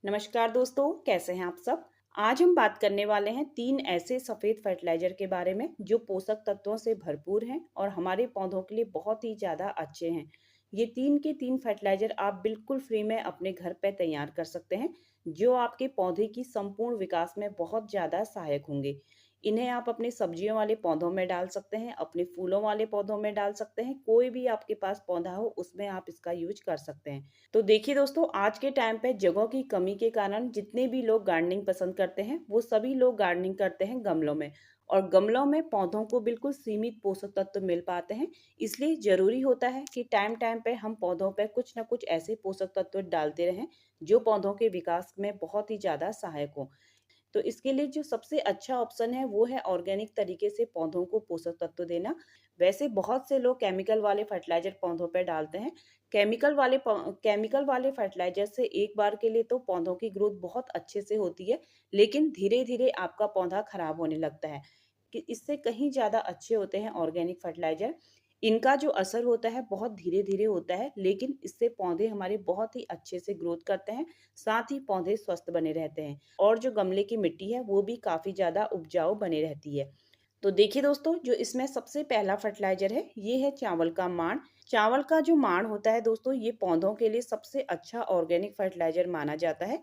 नमस्कार दोस्तों, कैसे हैं आप सब। आज हम बात करने वाले हैं 3 ऐसे सफ़ेद फर्टिलाइज़र के बारे में जो पोषक तत्वों से भरपूर हैं और हमारे पौधों के लिए बहुत ही ज़्यादा अच्छे हैं। ये 3 के 3 फर्टिलाइज़र आप बिल्कुल फ्री में अपने घर पे तैयार कर सकते हैं, जो आपके पौधे की संपूर्ण विकास में बहुत ज़्यादा सहायक होंगे। इन्हें आप अपने सब्जियों वाले पौधों में डाल सकते हैं, अपने फूलों वाले पौधों में डाल सकते हैं, कोई भी आपके पास पौधा हो उसमें आप इसका यूज़ कर सकते हैं। तो देखिए दोस्तों, आज के टाइम पे जगहों की कमी के कारण जितने भी लोग गार्डनिंग पसंद करते हैं, वो सभी लोग गार्डनिंग करते हैं गमलों में। और गमलों में पौधों को बिल्कुल सीमित पोषक तत्व मिल पाते हैं। इसलिए ज़रूरी होता है कि टाइम टाइम पे हम पौधों पे कुछ ना कुछ ऐसे पोषक तत्व डालते रहें, जो पौधों के विकास में बहुत ही ज़्यादा सहायक हों। तो इसके लिए जो सबसे अच्छा ऑप्शन है वो है ऑर्गेनिक तरीके से पौधों को पोषक तत्व देना। वैसे बहुत से लोग केमिकल वाले फर्टिलाइज़र पौधों पे डालते हैं। केमिकल वाले फर्टिलाइज़र से एक बार के लिए तो पौधों की ग्रोथ बहुत अच्छे से होती है, लेकिन धीरे-धीरे आपका पौधा खराब होने लगता है। कि इससे कहीं ज़्यादा अच्छे होते हैं ऑर्गेनिक फर्टिलाइज़र। इनका जो असर होता है बहुत धीरे-धीरे होता है, लेकिन इससे पौधे हमारे बहुत ही अच्छे से ग्रोथ करते हैं, साथ ही पौधे स्वस्थ बने रहते हैं और जो गमले की मिट्टी है वो भी काफ़ी ज़्यादा उपजाऊ बनी रहती है। तो देखिए दोस्तों, जो इसमें सबसे पहला फर्टिलाइज़र है, ये है चावल का मांड। चावल का जो मांड होता है दोस्तों, ये पौधों के लिए सबसे अच्छा ऑर्गेनिक फर्टिलाइज़र माना जाता है।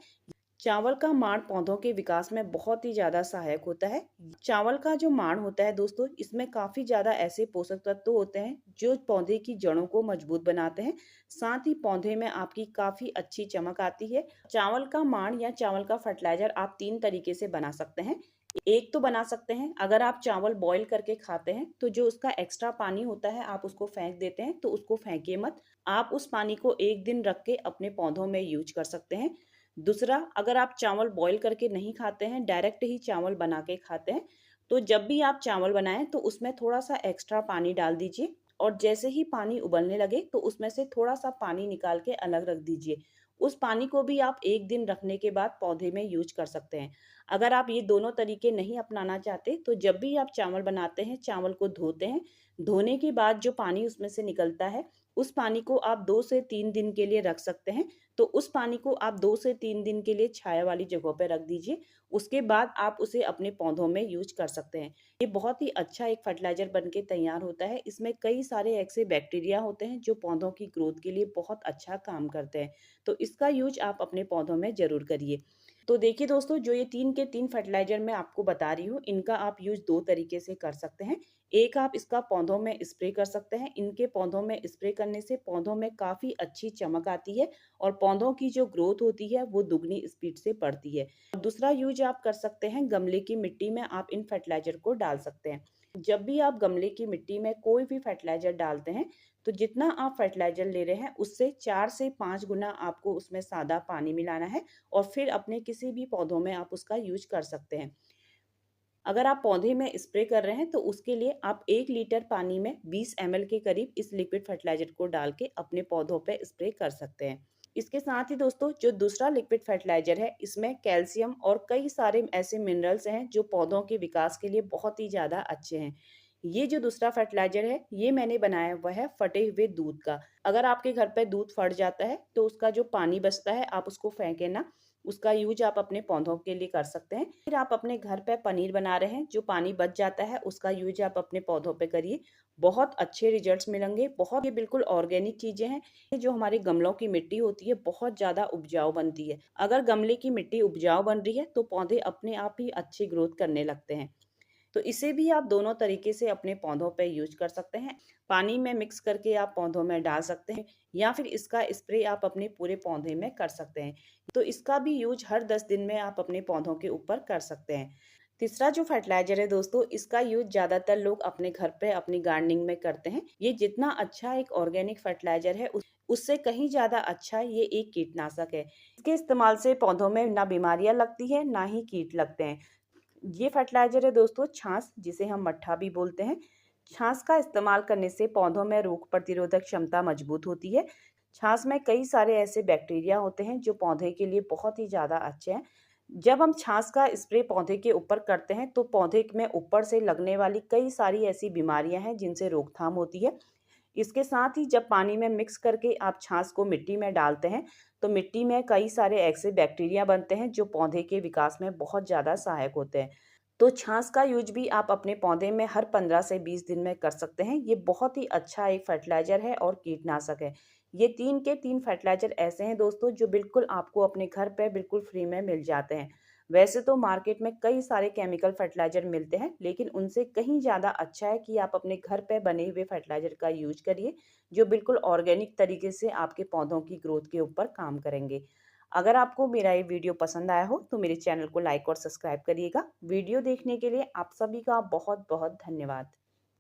चावल का मांड पौधों के विकास में बहुत ही ज़्यादा सहायक होता है। चावल का जो मांड होता है दोस्तों, इसमें काफ़ी ज़्यादा ऐसे पोषक तत्व होते हैं जो पौधे की जड़ों को मजबूत बनाते हैं। साथ ही पौधे में आपकी काफ़ी अच्छी चमक आती है। चावल का मांड या चावल का फर्टिलाइज़र आप 3 तरीके से बना सकते हैं। एक तो बना सकते हैं, अगर आप चावल बॉयल करके खाते हैं तो जो उसका एक्स्ट्रा पानी होता है आप उसको फेंक देते हैं, तो उसको फेंकिए मत। आप उस पानी को 1 दिन रख के अपने पौधों में यूज़ कर सकते हैं। दूसरा, अगर आप चावल बॉयल करके नहीं खाते हैं, डायरेक्ट ही चावल बना के खाते हैं, तो जब भी आप चावल बनाएँ तो उसमें थोड़ा-सा एक्स्ट्रा पानी डाल दीजिए और जैसे ही पानी उबलने लगे तो उसमें से थोड़ा-सा पानी निकाल के अलग रख दीजिए। उस पानी को भी आप 1 दिन रखने के बाद पौधे में यूज़ कर सकते हैं। अगर आप ये दोनों तरीके नहीं अपनाना चाहते, तो जब भी आप चावल बनाते हैं, चावल को धोते हैं, धोने के बाद जो पानी उसमें से निकलता है, उस पानी को आप 2 से 3 दिन के लिए रख सकते हैं। तो उस पानी को आप 2 से 3 दिन के लिए छाया वाली जगहों पे रख दीजिए। उसके बाद आप उसे अपने पौधों में यूज़ कर सकते हैं। ये बहुत ही अच्छा एक फर्टिलाइज़र बन के तैयार होता है। इसमें कई सारे ऐसे बैक्टीरिया होते हैं जो पौधों की ग्रोथ के लिए बहुत अच्छा काम करते हैं। तो इसका यूज़ आप अपने पौधों में ज़रूर करिए। तो देखिए दोस्तों, जो ये 3 के 3 फर्टिलाइज़र मैं आपको बता रही हूँ, इनका आप यूज़ 2 तरीके से कर सकते हैं। एक, आप इसका पौधों में स्प्रे कर सकते हैं। इनके पौधों में स्प्रे करने से पौधों में काफ़ी अच्छी चमक आती है और पौधों की जो ग्रोथ होती है वो दुगनी स्पीड से बढ़ती है। और दूसरा यूज़ आप कर सकते हैं, गमले की मिट्टी में आप इन फर्टिलाइज़र को डाल सकते हैं। जब भी आप गमले की मिट्टी में कोई भी फर्टिलाइज़र डालते हैं, तो जितना आप फर्टिलाइज़र ले रहे हैं उससे 4 से 5 गुना आपको उसमें सादा पानी मिलाना है और फिर अपने किसी भी पौधों में आप उसका यूज़ कर सकते हैं। अगर आप पौधे में स्प्रे कर रहे हैं तो उसके लिए आप 1 लीटर पानी में 20 ml के करीब इस लिक्विड फर्टिलाइज़र को डाल के अपने पौधों पे स्प्रे कर सकते हैं। इसके साथ ही दोस्तों, जो दूसरा लिक्विड फर्टिलाइज़र है, इसमें कैल्शियम और कई सारे ऐसे मिनरल्स हैं जो पौधों के विकास के लिए बहुत ही ज़्यादा अच्छे हैं। ये जो दूसरा फर्टिलाइज़र है, ये मैंने बनाया हुआ है फटे हुए दूध का। अगर आपके घर पे दूध फट जाता है तो उसका जो पानी बचता है आप उसको फेंकें ना, उसका यूज़ आप अपने पौधों के लिए कर सकते हैं। फिर आप अपने घर पे पनीर बना रहे हैं, जो पानी बच जाता है उसका यूज़ आप अपने पौधों पे करिए। बहुत अच्छे रिजल्ट्स मिलेंगे। बहुत ये बिल्कुल ऑर्गेनिक चीज़ें हैं। ये जो हमारे गमलों की मिट्टी होती है बहुत ज़्यादा उपजाऊ बनती है। अगर गमले की मिट्टी उपजाऊ बन रही है तो पौधे अपने आप ही अच्छी ग्रोथ करने लगते हैं। तो इसे भी आप दोनों तरीके से अपने पौधों पे यूज़ कर सकते हैं। पानी में मिक्स करके आप पौधों में डाल सकते हैं या फिर इसका स्प्रे आप अपने पूरे पौधे में कर सकते हैं। तो इसका भी यूज़ हर 10 दिन में आप अपने पौधों के ऊपर कर सकते हैं। तीसरा जो फर्टिलाइज़र है दोस्तों, इसका यूज़ ज़्यादातर लोग अपने घर पे अपनी गार्डनिंग में करते हैं। ये जितना अच्छा एक ऑर्गेनिक फर्टिलाइज़र है उससे कहीं ज़्यादा अच्छा ये एक कीटनाशक है। इसके इस्तेमाल से पौधों में ना बीमारियाँ लगती हैं, ना ही कीट लगते हैं। ये फर्टिलाइज़र है दोस्तों छाछ, जिसे हम मट्ठा भी बोलते हैं। छाछ का इस्तेमाल करने से पौधों में रोग प्रतिरोधक क्षमता मजबूत होती है। छाछ में कई सारे ऐसे बैक्टीरिया होते हैं जो पौधे के लिए बहुत ही ज़्यादा अच्छे हैं। जब हम छाछ का स्प्रे पौधे के ऊपर करते हैं तो पौधे में ऊपर से लगने वाली कई सारी ऐसी बीमारियां हैं जिनसे रोकथाम होती है। इसके साथ ही जब पानी में मिक्स करके आप छाछ को मिट्टी में डालते हैं, तो मिट्टी में कई सारे ऐसे बैक्टीरिया बनते हैं जो पौधे के विकास में बहुत ज़्यादा सहायक होते हैं। तो छाछ का यूज भी आप अपने पौधे में हर 15 से 20 दिन में कर सकते हैं। ये बहुत ही अच्छा एक फर्टिलाइज़र है और कीटनाशक है। ये 3 के 3 फर्टिलाइज़र ऐसे हैं दोस्तों जो बिल्कुल आपको अपने घर पे बिल्कुल फ्री में मिल जाते हैं। वैसे तो मार्केट में कई सारे केमिकल फर्टिलाइज़र मिलते हैं, लेकिन उनसे कहीं ज़्यादा अच्छा है कि आप अपने घर पे बने हुए फर्टिलाइज़र का यूज करिए, जो बिल्कुल ऑर्गेनिक तरीके से आपके पौधों की ग्रोथ के ऊपर काम करेंगे। अगर आपको मेरा ये वीडियो पसंद आया हो तो मेरे चैनल को लाइक और सब्सक्राइब करिएगा। वीडियो देखने के लिए आप सभी का बहुत बहुत धन्यवाद।